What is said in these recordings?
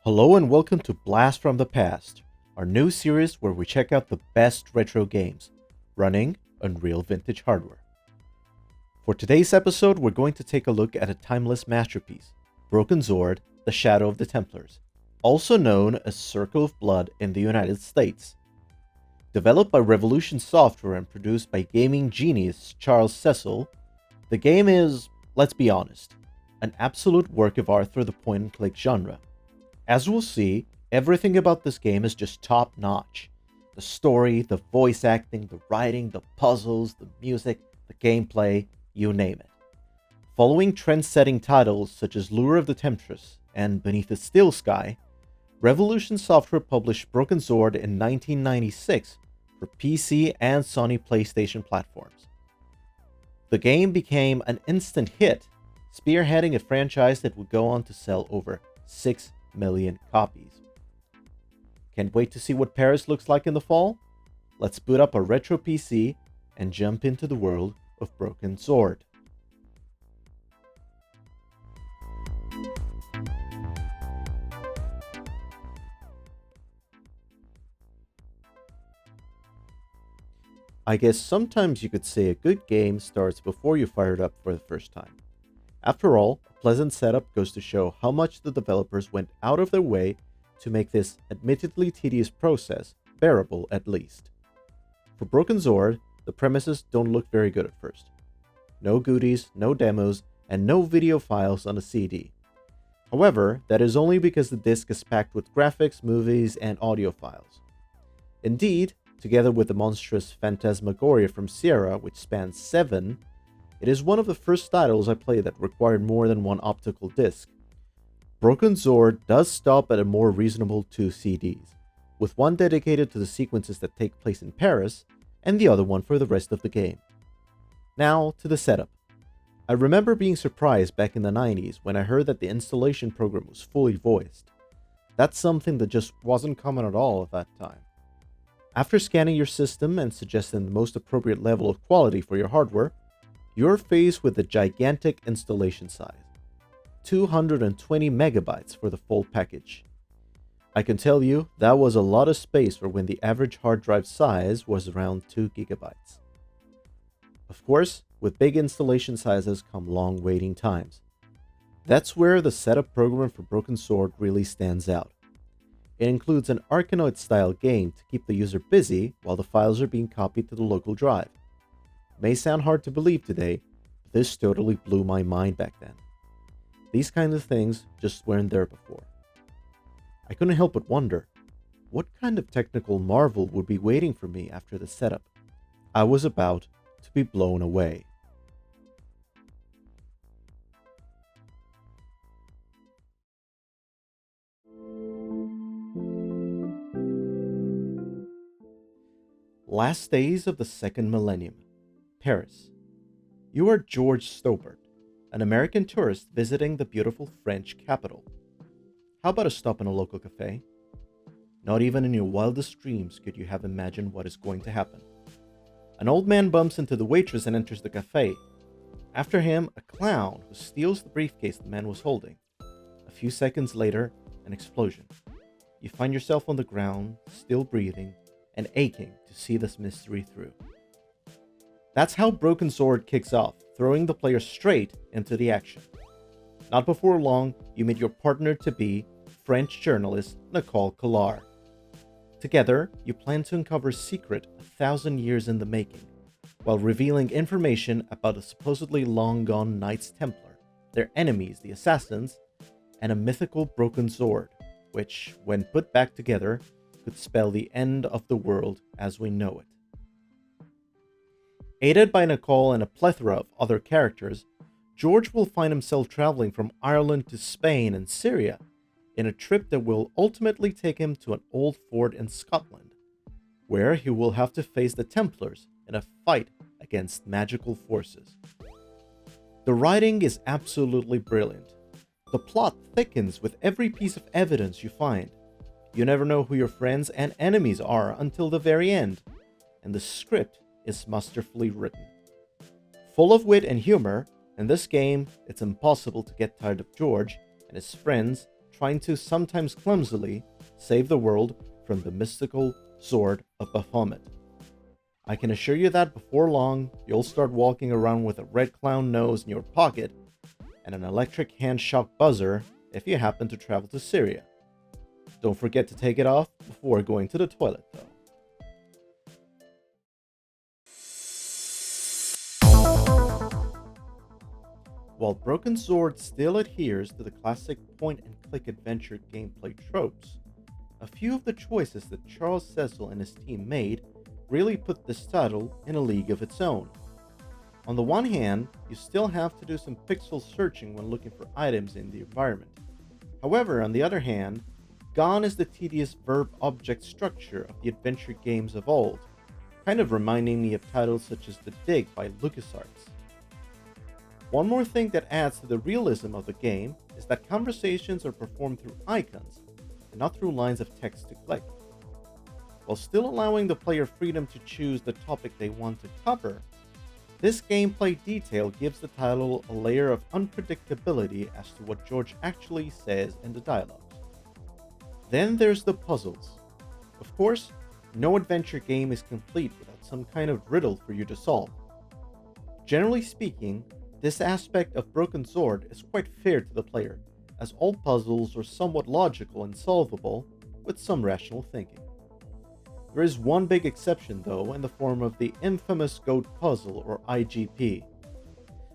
Hello and welcome to Blast from the Past, our new series where we check out the best retro games running on real vintage hardware. For today's episode, we're going to take a look at a timeless masterpiece, Broken Sword: The Shadow of the Templars, also known as Circle of Blood in the United States. Developed by Revolution Software and produced by gaming genius Charles Cecil, the game is, let's be honest, an absolute work of art for the point-and-click genre. As we'll see, everything about this game is just top-notch. The story, the voice acting, the writing, the puzzles, the music, the gameplay, you name it. Following trend-setting titles such as Lure of the Temptress and Beneath the Steel Sky, Revolution Software published Broken Sword in 1996 for PC and Sony PlayStation platforms. The game became an instant hit, spearheading a franchise that would go on to sell over 6 million copies. Can't wait to see what Paris looks like in the fall? Let's boot up a retro PC and jump into the world of Broken Sword. I guess sometimes you could say a good game starts before you fire it up for the first time. After all, a pleasant setup goes to show how much the developers went out of their way to make this admittedly tedious process bearable at least. For Broken Sword, the premises don't look very good at first. No goodies, no demos, and no video files on a CD. However, that is only because the disc is packed with graphics, movies, and audio files. Indeed, together with the monstrous Phantasmagoria from Sierra, which spans 7, it is one of the first titles I played that required more than one optical disc. Broken Sword does stop at a more reasonable 2 CDs, with one dedicated to the sequences that take place in Paris, and the other one for the rest of the game. Now, to the setup. I remember being surprised back in the 90s when I heard that the installation program was fully voiced. That's something that just wasn't common at all at that time. After scanning your system and suggesting the most appropriate level of quality for your hardware, you're faced with a gigantic installation size, 220 megabytes for the full package. I can tell you that was a lot of space for when the average hard drive size was around 2 gigabytes. Of course, with big installation sizes come long waiting times. That's where the setup program for Broken Sword really stands out. It includes an Arkanoid-style game to keep the user busy while the files are being copied to the local drive. May sound hard to believe today, but this totally blew my mind back then. These kinds of things just weren't there before. I couldn't help but wonder, what kind of technical marvel would be waiting for me after the setup? I was about to be blown away. Last days of the second millennium. Paris. You are George Stobart, an American tourist visiting the beautiful French capital. How about a stop in a local cafe? Not even in your wildest dreams could you have imagined what is going to happen. An old man bumps into the waitress and enters the cafe. After him, a clown who steals the briefcase the man was holding. A few seconds later, an explosion. You find yourself on the ground, still breathing, and aching to see this mystery through. That's how Broken Sword kicks off, throwing the player straight into the action. Not before long, you meet your partner-to-be, French journalist Nicole Collard. Together, you plan to uncover a secret 1,000 years in the making, while revealing information about a supposedly long-gone Knights Templar, their enemies, the Assassins, and a mythical broken sword, which, when put back together, could spell the end of the world as we know it. Aided by Nicole and a plethora of other characters, George will find himself traveling from Ireland to Spain and Syria in a trip that will ultimately take him to an old fort in Scotland, where he will have to face the Templars in a fight against magical forces. The writing is absolutely brilliant. The plot thickens with every piece of evidence you find. You never know who your friends and enemies are until the very end, and the script is masterfully written. Full of wit and humor, in this game, it's impossible to get tired of George and his friends trying to sometimes clumsily save the world from the mystical sword of Baphomet. I can assure you that before long, you'll start walking around with a red clown nose in your pocket and an electric hand shock buzzer if you happen to travel to Syria. Don't forget to take it off before going to the toilet, though. While Broken Sword still adheres to the classic point-and-click adventure gameplay tropes, a few of the choices that Charles Cecil and his team made really put this title in a league of its own. On the one hand, you still have to do some pixel searching when looking for items in the environment. However, on the other hand, gone is the tedious verb-object structure of the adventure games of old, kind of reminding me of titles such as The Dig by LucasArts. One more thing that adds to the realism of the game is that conversations are performed through icons and not through lines of text to click. While still allowing the player freedom to choose the topic they want to cover, this gameplay detail gives the title a layer of unpredictability as to what George actually says in the dialogues. Then there's the puzzles. Of course, no adventure game is complete without some kind of riddle for you to solve. Generally speaking, this aspect of Broken Sword is quite fair to the player, as all puzzles are somewhat logical and solvable with some rational thinking. There is one big exception though, in the form of the infamous GOAT puzzle, or IGP.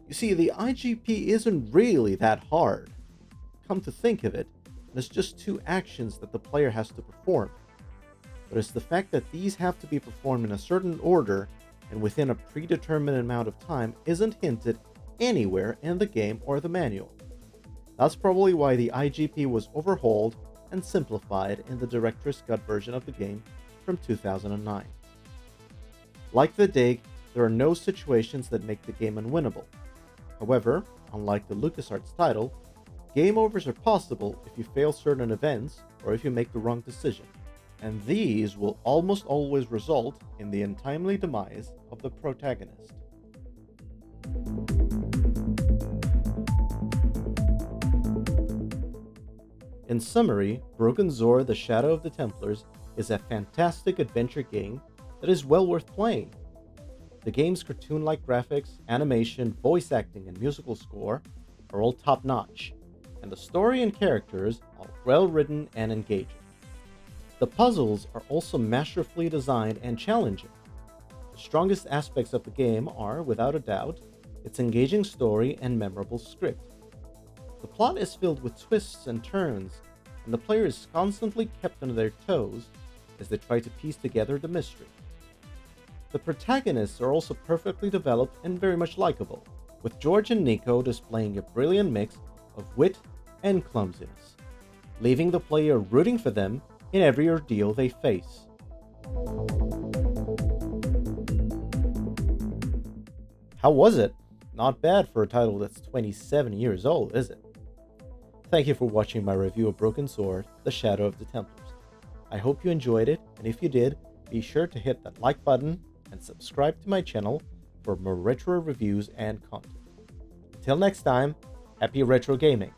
You see, the IGP isn't really that hard. Come to think of it, it's just two actions that the player has to perform. But it's the fact that these have to be performed in a certain order and within a predetermined amount of time isn't hinted anywhere in the game or the manual. That's probably why the IGP was overhauled and simplified in the Director's Cut version of the game from 2009. Like The Dig, there are no situations that make the game unwinnable. However, unlike the LucasArts title, game overs are possible if you fail certain events or if you make the wrong decision, and these will almost always result in the untimely demise of the protagonist. In summary, Broken Sword: The Shadow of the Templars is a fantastic adventure game that is well worth playing. The game's cartoon-like graphics, animation, voice acting, and musical score are all top-notch, and the story and characters are well-written and engaging. The puzzles are also masterfully designed and challenging. The strongest aspects of the game are, without a doubt, its engaging story and memorable script. The plot is filled with twists and turns, and the player is constantly kept on their toes as they try to piece together the mystery. The protagonists are also perfectly developed and very much likable, with George and Nico displaying a brilliant mix of wit and clumsiness, leaving the player rooting for them in every ordeal they face. How was it? Not bad for a title that's 27 years old, is it? Thank you for watching my review of Broken Sword: The Shadow of the Templars. I hope you enjoyed it, and if you did, be sure to hit that like button and subscribe to my channel for more retro reviews and content. Until next time, happy retro gaming!